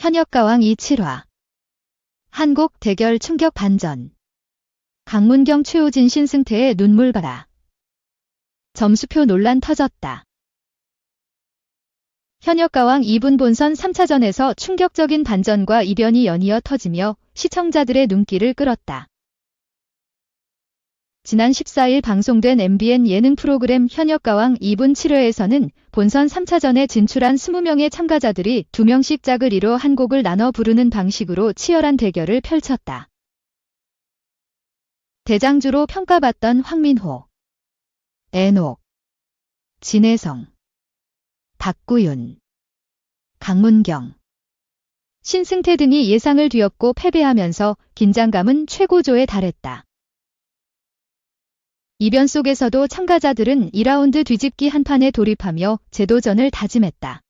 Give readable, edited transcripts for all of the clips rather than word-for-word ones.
현역가왕 2-7화. 한곡 대결 충격 반전. 강문경 최우진 신승태의 눈물 봐라. 점수표 논란 터졌다. 현역가왕 2분 본선 3차전에서 충격적인 반전과 이변이 연이어 터지며 시청자들의 눈길을 끌었다. 지난 14일 방송된 MBN 예능 프로그램 현역가왕 2분 7회에서는 본선 3차전에 진출한 20명의 참가자들이 2명씩 짝을 이뤄 한 곡을 나눠 부르는 방식으로 치열한 대결을 펼쳤다. 대장주로 평가받던 황민호, 애녹, 진혜성, 박구윤, 강문경, 신승태 등이 예상을 뒤엎고 패배하면서 긴장감은 최고조에 달했다. 이변 속에서도 참가자들은 2라운드 뒤집기 한판에 돌입하며 재도전을 다짐했다.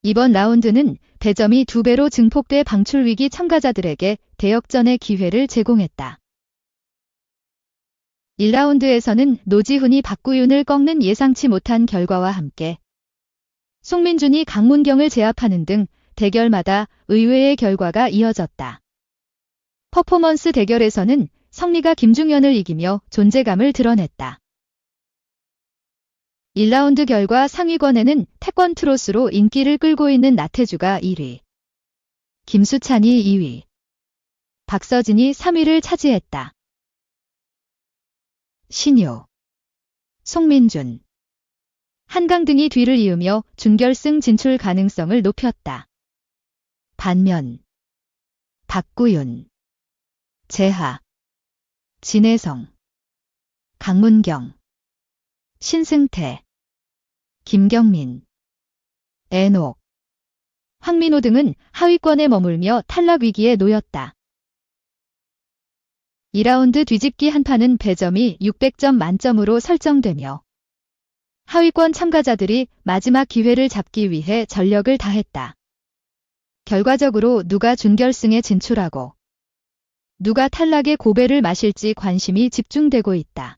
이번 라운드는 배점이 2배로 증폭돼 방출위기 참가자들에게 대역전의 기회를 제공했다. 1라운드에서는 노지훈이 박구윤을 꺾는 예상치 못한 결과와 함께 송민준이 강문경을 제압하는 등 대결마다 의외의 결과가 이어졌다. 퍼포먼스 대결에서는 성리가 김중현을 이기며 존재감을 드러냈다. 1라운드 결과 상위권에는 태권 트로스로 인기를 끌고 있는 나태주가 1위, 김수찬이 2위, 박서진이 3위를 차지했다. 신유, 송민준, 한강 등이 뒤를 이으며 준결승 진출 가능성을 높였다. 반면 박구윤, 재하, 진혜성, 강문경, 신승태, 김경민, 애녹, 황민호 등은 하위권에 머물며 탈락 위기에 놓였다. 2라운드 뒤집기 한판은 배점이 600점 만점으로 설정되며 하위권 참가자들이 마지막 기회를 잡기 위해 전력을 다했다. 결과적으로 누가 준결승에 진출하고 누가 탈락의 고배를 마실지 관심이 집중되고 있다.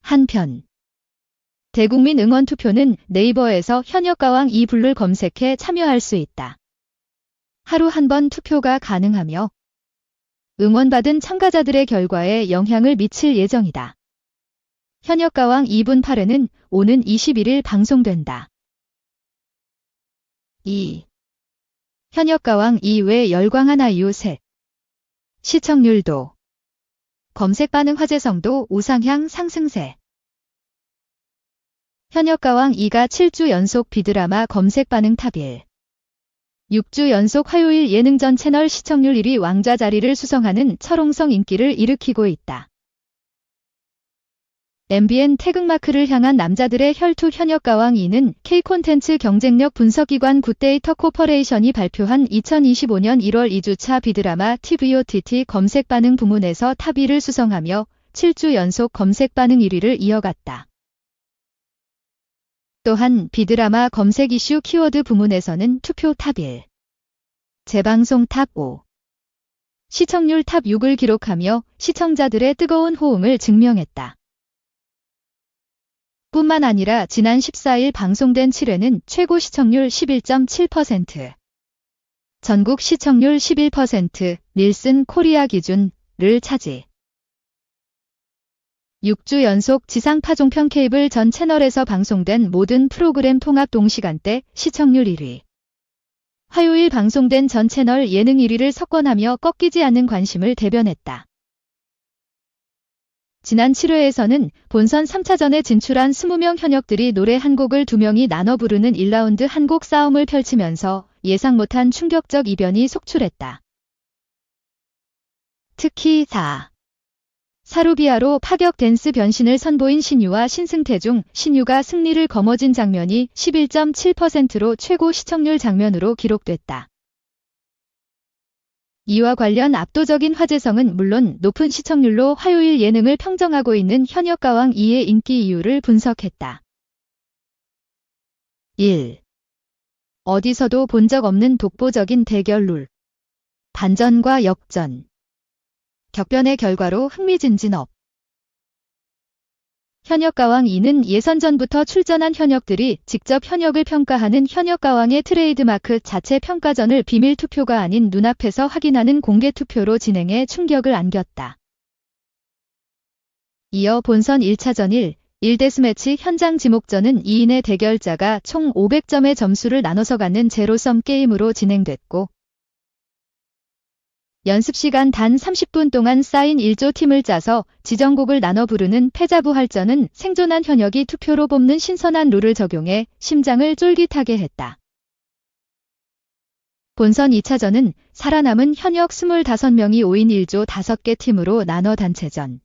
한편 대국민 응원 투표는 네이버에서 현역가왕 2부를 검색해 참여할 수 있다. 하루 한 번 투표가 가능하며 응원받은 참가자들의 결과에 영향을 미칠 예정이다. 현역가왕 2분 8회는 오는 21일 방송된다. 2. 현역가왕 2회 열광한 아이유 셋. 시청률도, 검색 반응 화제성도 우상향 상승세. 현역가왕 2가 7주 연속 비드라마 검색 반응 탑 1. 6주 연속 화요일 예능전 채널 시청률 1위 왕자 자리를 수성하는 철옹성 인기를 일으키고 있다. MBN 태극마크를 향한 남자들의 혈투 현역가왕 2는 K콘텐츠 경쟁력 분석기관 굿데이터 코퍼레이션이 발표한 2025년 1월 2주차 비드라마 TVOTT 검색 반응 부문에서 탑 2를 수성하며 7주 연속 검색 반응 1위를 이어갔다. 또한 비드라마 검색 이슈 키워드 부문에서는 투표 탑 1, 재방송 탑 5, 시청률 탑 6을 기록하며 시청자들의 뜨거운 호응을 증명했다. 뿐만 아니라 지난 14일 방송된 7회는 최고 시청률 11.7%, 전국 시청률 11%, 닐슨 코리아 기준을 차지. 6주 연속 지상파종편 케이블 전 채널에서 방송된 모든 프로그램 통합 동시간대 시청률 1위. 화요일 방송된 전 채널 예능 1위를 석권하며 꺾이지 않는 관심을 대변했다. 지난 7회에서는 본선 3차전에 진출한 20명 현역들이 노래 한 곡을 2명이 나눠 부르는 1라운드 한 곡 싸움을 펼치면서 예상 못한 충격적 이변이 속출했다. 특히 4. 사루비아로 파격 댄스 변신을 선보인 신유와 신승태 중 신유가 승리를 거머쥔 장면이 11.7%로 최고 시청률 장면으로 기록됐다. 이와 관련 압도적인 화제성은 물론 높은 시청률로 화요일 예능을 평정하고 있는 현역가왕 2의 인기 이유를 분석했다. 1. 어디서도 본 적 없는 독보적인 대결 룰. 반전과 역전. 격변의 결과로 흥미진진 업. 현역가왕 2는 예선전부터 출전한 현역들이 직접 현역을 평가하는 현역가왕의 트레이드마크 자체 평가전을 비밀 투표가 아닌 눈앞에서 확인하는 공개 투표로 진행해 충격을 안겼다. 이어 본선 1차전 1데스매치 현장 지목전은 2인의 대결자가 총 500점의 점수를 나눠서 갖는 제로섬 게임으로 진행됐고 연습시간 단 30분 동안 쌓인 1조 팀을 짜서 지정곡을 나눠 부르는 패자부활전은 생존한 현역이 투표로 뽑는 신선한 룰을 적용해 심장을 쫄깃하게 했다. 본선 2차전은 살아남은 현역 25명이 5인 1조 5개 팀으로 나눠 단체전,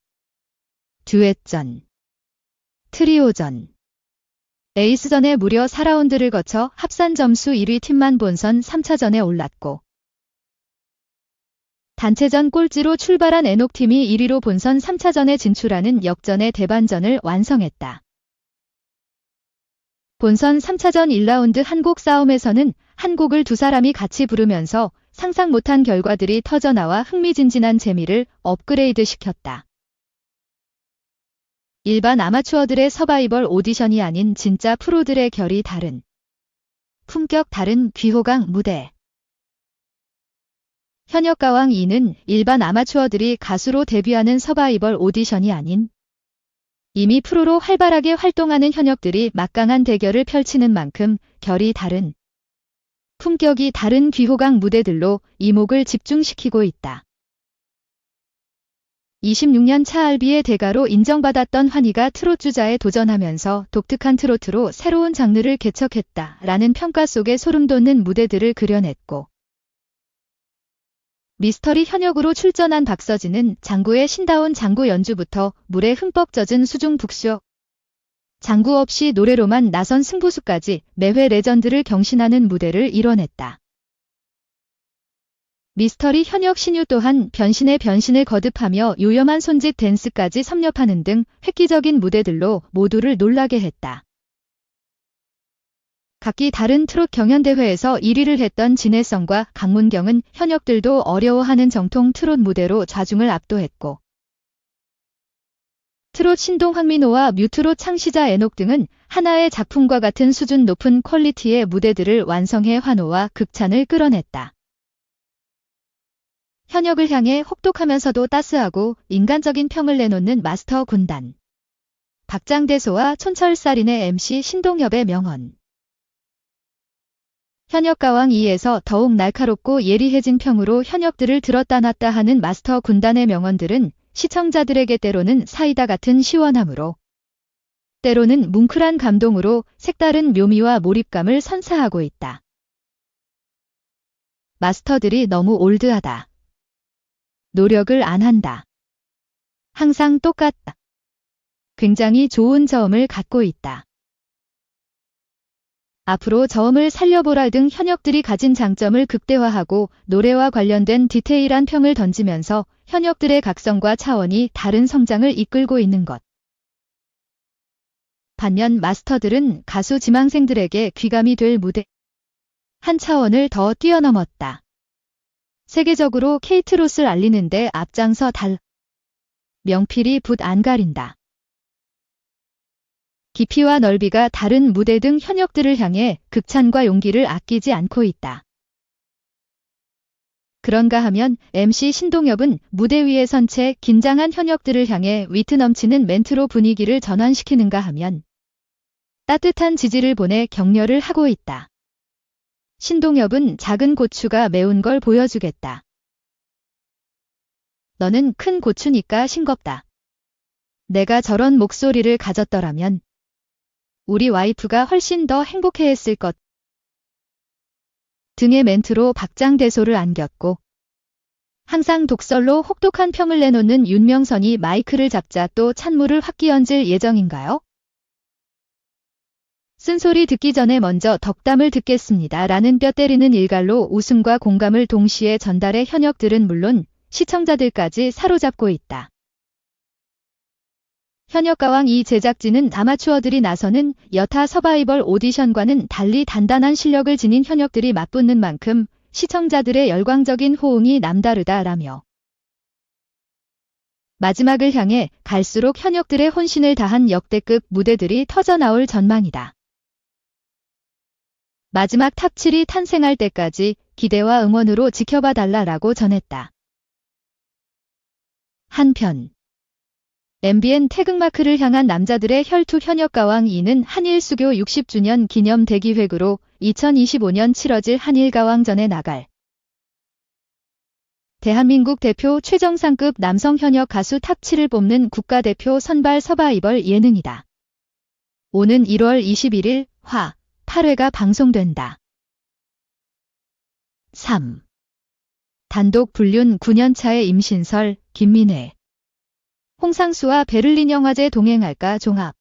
듀엣전, 트리오전, 에이스전에 무려 4라운드를 거쳐 합산 점수 1위 팀만 본선 3차전에 올랐고 단체전 꼴찌로 출발한 에녹팀이 1위로 본선 3차전에 진출하는 역전의 대반전을 완성했다. 본선 3차전 1라운드 한 곡 싸움에서는 한 곡을 두 사람이 같이 부르면서 상상 못한 결과들이 터져나와 흥미진진한 재미를 업그레이드 시켰다. 일반 아마추어들의 서바이벌 오디션이 아닌 진짜 프로들의 결이 다른, 품격 다른 귀호강 무대. 현역가왕 2는 일반 아마추어들이 가수로 데뷔하는 서바이벌 오디션이 아닌 이미 프로로 활발하게 활동하는 현역들이 막강한 대결을 펼치는 만큼 결이 다른, 품격이 다른 귀호강 무대들로 이목을 집중시키고 있다. 26년 차 알비의 대가로 인정받았던 환희가 트롯 주자에 도전하면서 독특한 트로트로 새로운 장르를 개척했다라는 평가 속에 소름돋는 무대들을 그려냈고 미스터리 현역으로 출전한 박서진은 장구의 신다운 장구 연주부터 물에 흠뻑 젖은 수중 북쇼, 장구 없이 노래로만 나선 승부수까지 매회 레전드를 경신하는 무대를 이뤄냈다. 미스터리 현역 신유 또한 변신에 변신을 거듭하며 요염한 손짓 댄스까지 섭렵하는 등 획기적인 무대들로 모두를 놀라게 했다. 각기 다른 트롯 경연대회에서 1위를 했던 진해성과 강문경은 현역들도 어려워하는 정통 트롯 무대로 좌중을 압도했고 트롯 신동 황민호와 뮤트롯 창시자 에녹 등은 하나의 작품과 같은 수준 높은 퀄리티의 무대들을 완성해 환호와 극찬을 끌어냈다. 현역을 향해 혹독하면서도 따스하고 인간적인 평을 내놓는 마스터 군단. 박장대소와 촌철살인의 MC 신동엽의 명언. 현역가왕 2에서 더욱 날카롭고 예리해진 평으로 현역들을 들었다 놨다 하는 마스터 군단의 명언들은 시청자들에게 때로는 사이다 같은 시원함으로 때로는 뭉클한 감동으로 색다른 묘미와 몰입감을 선사하고 있다. 마스터들이 너무 올드하다. 노력을 안 한다. 항상 똑같다. 굉장히 좋은 저음을 갖고 있다. 앞으로 저음을 살려보라 등 현역들이 가진 장점을 극대화하고 노래와 관련된 디테일한 평을 던지면서 현역들의 각성과 차원이 다른 성장을 이끌고 있는 것. 반면 마스터들은 가수 지망생들에게 귀감이 될 무대 한 차원을 더 뛰어넘었다. 세계적으로 케이트롯을 알리는데 앞장서 명필이 붓 안 가린다. 깊이와 넓이가 다른 무대 등 현역들을 향해 극찬과 용기를 아끼지 않고 있다. 그런가 하면 MC 신동엽은 무대 위에 선 채 긴장한 현역들을 향해 위트 넘치는 멘트로 분위기를 전환시키는가 하면 따뜻한 지지를 보내 격려를 하고 있다. 신동엽은 작은 고추가 매운 걸 보여주겠다. 너는 큰 고추니까 싱겁다. 내가 저런 목소리를 가졌더라면 우리 와이프가 훨씬 더 행복해했을 것 등의 멘트로 박장대소를 안겼고 항상 독설로 혹독한 평을 내놓는 윤명선이 마이크를 잡자 또 찬물을 확 끼얹을 예정인가요? 쓴소리 듣기 전에 먼저 덕담을 듣겠습니다. 라는 뼈 때리는 일갈로 웃음과 공감을 동시에 전달해 현역들은 물론 시청자들까지 사로잡고 있다. 현역가왕 2 제작진은 아마추어들이 나서는 여타 서바이벌 오디션과는 달리 단단한 실력을 지닌 현역들이 맞붙는 만큼 시청자들의 열광적인 호응이 남다르다라며 마지막을 향해 갈수록 현역들의 혼신을 다한 역대급 무대들이 터져나올 전망이다. 마지막 탑7이 탄생할 때까지 기대와 응원으로 지켜봐 달라라고 전했다. 한편 MBN 태극마크를 향한 남자들의 혈투 현역가왕 2는 한일수교 60주년 기념 대기획으로 2025년 치러질 한일가왕전에 나갈 대한민국 대표 최정상급 남성 현역 가수 탑7을 뽑는 국가대표 선발 서바이벌 예능이다. 오는 1월 21일 화 8회가 방송된다. 3. 단독 불륜 9년차의 임신설, 김민혜. 홍상수와 베를린 영화제 동행할까 종합.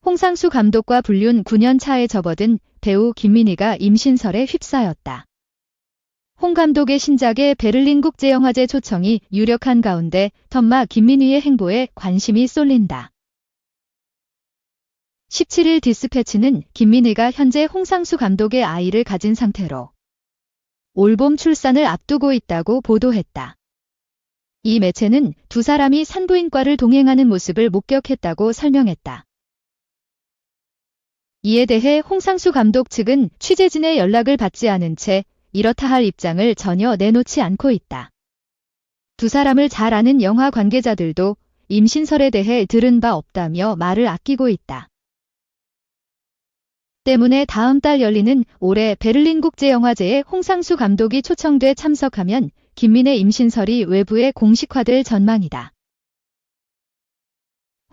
홍상수 감독과 불륜 9년차에 접어든 배우 김민희가 임신설에 휩싸였다. 홍 감독의 신작의 베를린 국제영화제 초청이 유력한 가운데 텀마 김민희의 행보에 관심이 쏠린다. 17일 디스패치는 김민희가 현재 홍상수 감독의 아이를 가진 상태로 올봄 출산을 앞두고 있다고 보도했다. 이 매체는 두 사람이 산부인과를 동행하는 모습을 목격했다고 설명했다. 이에 대해 홍상수 감독 측은 취재진의 연락을 받지 않은 채 이렇다 할 입장을 전혀 내놓지 않고 있다. 두 사람을 잘 아는 영화 관계자들도 임신설에 대해 들은 바 없다며 말을 아끼고 있다. 때문에 다음 달 열리는 올해 베를린 국제영화제에 홍상수 감독이 초청돼 참석하면 김민혜 임신설이 외부에 공식화될 전망이다.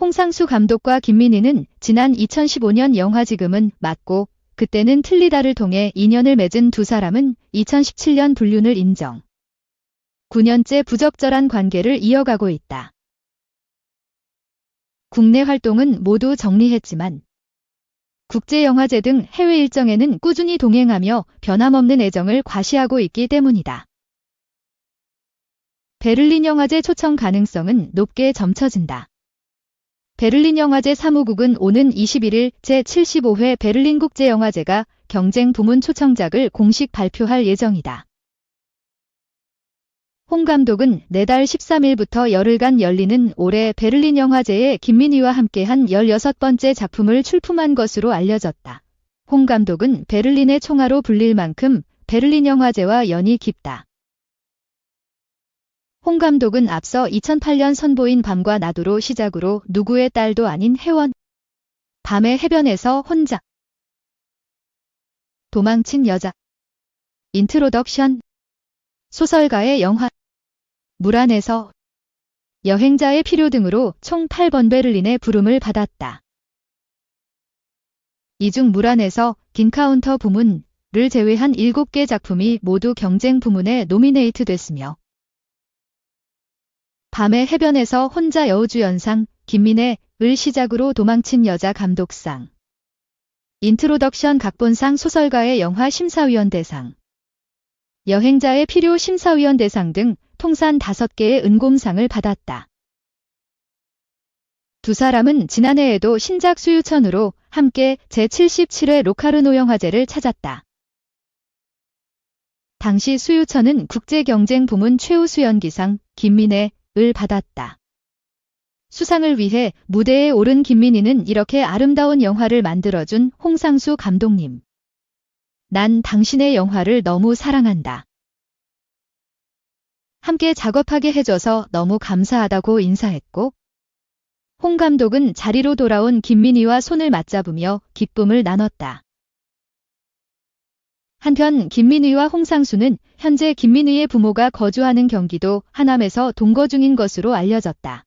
홍상수 감독과 김민희는 지난 2015년 영화 지금은 맞고 그때는 틀리다를 통해 인연을 맺은 두 사람은 2017년 불륜을 인정. 9년째 부적절한 관계를 이어가고 있다. 국내 활동은 모두 정리했지만 국제영화제 등 해외 일정에는 꾸준히 동행하며 변함없는 애정을 과시하고 있기 때문이다. 베를린 영화제 초청 가능성은 높게 점쳐진다. 베를린 영화제 사무국은 오는 21일 제75회 베를린 국제영화제가 경쟁 부문 초청작을 공식 발표할 예정이다. 홍 감독은 내달 13일부터 열흘간 열리는 올해 베를린 영화제에 김민희와 함께한 16번째 작품을 출품한 것으로 알려졌다. 홍 감독은 베를린의 총아로 불릴 만큼 베를린 영화제와 연이 깊다. 홍 감독은 앞서 2008년 선보인 밤과 나도로 시작으로 누구의 딸도 아닌 혜원, 밤의 해변에서 혼자, 도망친 여자, 인트로덕션, 소설가의 영화, 물 안에서, 여행자의 필요 등으로 총 8번 베를린의 부름을 받았다. 이 중 물 안에서 긴카운터 부문을 제외한 7개 작품이 모두 경쟁 부문에 노미네이트 됐으며 밤의 해변에서 혼자 여우주연상, 김민혜를 시작으로 도망친 여자 감독상, 인트로덕션 각본상 소설가의 영화 심사위원 대상, 여행자의 필요 심사위원 대상 등 통산 5개의 은곰상을 받았다. 두 사람은 지난해에도 신작 수유천으로 함께 제77회 로카르노 영화제를 찾았다. 당시 수유천은 국제경쟁 부문 최우수연기상, 김민혜, 을 받았다. 수상을 위해 무대에 오른 김민희는 이렇게 아름다운 영화를 만들어준 홍상수 감독님. 난 당신의 영화를 너무 사랑한다. 함께 작업하게 해줘서 너무 감사하다고 인사했고 홍 감독은 자리로 돌아온 김민희와 손을 맞잡으며 기쁨을 나눴다. 한편 김민희와 홍상수는 현재 김민희의 부모가 거주하는 경기도 하남에서 동거 중인 것으로 알려졌다.